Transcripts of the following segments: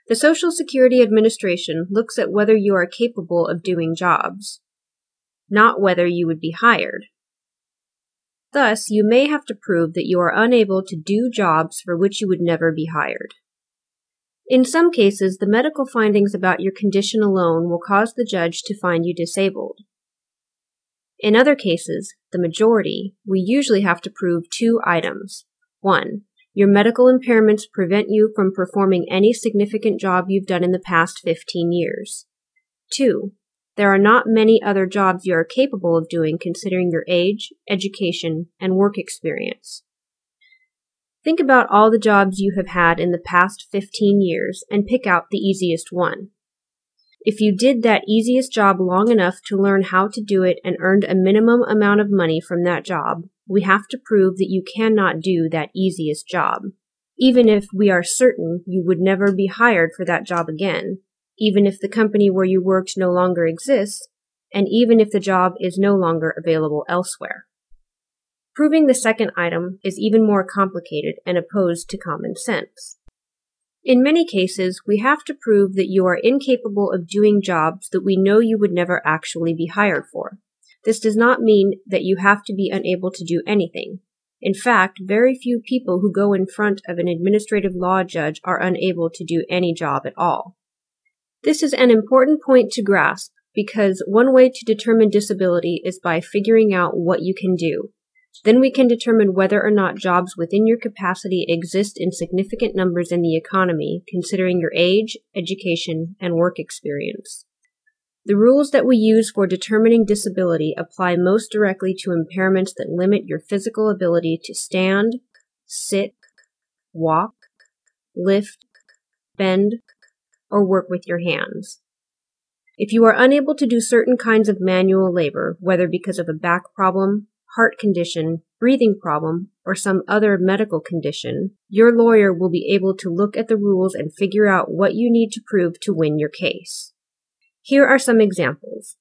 The Social Security Administration looks at whether you are capable of doing jobs, not whether you would be hired. Thus, you may have to prove that you are unable to do jobs for which you would never be hired. In some cases, the medical findings about your condition alone will cause the judge to find you disabled. In other cases, the majority, we usually have to prove two items. 1. Your medical impairments prevent you from performing any significant job you've done in the past 15 years. 2. There are not many other jobs you are capable of doing considering your age, education, and work experience. Think about all the jobs you have had in the past 15 years and pick out the easiest one. If you did that easiest job long enough to learn how to do it and earned a minimum amount of money from that job, we have to prove that you cannot do that easiest job, even if we are certain you would never be hired for that job again, even if the company where you worked no longer exists, and even if the job is no longer available elsewhere. Proving the second item is even more complicated and opposed to common sense. In many cases, we have to prove that you are incapable of doing jobs that we know you would never actually be hired for. This does not mean that you have to be unable to do anything. In fact, very few people who go in front of an administrative law judge are unable to do any job at all. This is an important point to grasp because one way to determine disability is by figuring out what you can do. Then we can determine whether or not jobs within your capacity exist in significant numbers in the economy, considering your age, education, and work experience. The rules that we use for determining disability apply most directly to impairments that limit your physical ability to stand, sit, walk, lift, bend, or work with your hands. If you are unable to do certain kinds of manual labor, whether because of a back problem, heart condition, breathing problem, or some other medical condition, your lawyer will be able to look at the rules and figure out what you need to prove to win your case. Here are some examples.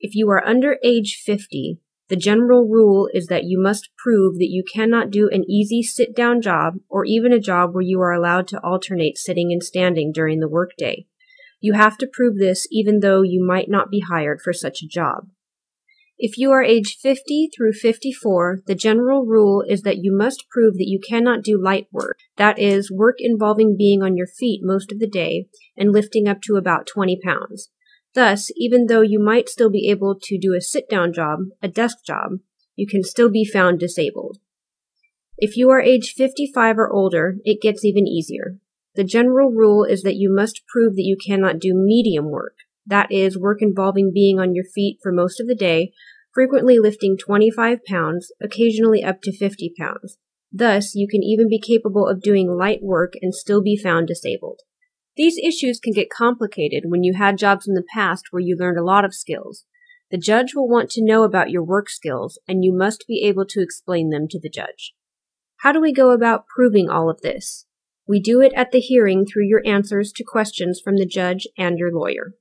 If you are under age 50, the general rule is that you must prove that you cannot do an easy sit-down job or even a job where you are allowed to alternate sitting and standing during the workday. You have to prove this even though you might not be hired for such a job. If you are age 50 through 54, the general rule is that you must prove that you cannot do light work, that is, work involving being on your feet most of the day and lifting up to about 20 pounds. Thus, even though you might still be able to do a sit-down job, a desk job, you can still be found disabled. If you are age 55 or older, it gets even easier. The general rule is that you must prove that you cannot do medium work, that is, work involving being on your feet for most of the day, frequently lifting 25 pounds, occasionally up to 50 pounds. Thus, you can even be capable of doing light work and still be found disabled. These issues can get complicated when you had jobs in the past where you learned a lot of skills. The judge will want to know about your work skills, and you must be able to explain them to the judge. How do we go about proving all of this? We do it at the hearing through your answers to questions from the judge and your lawyer.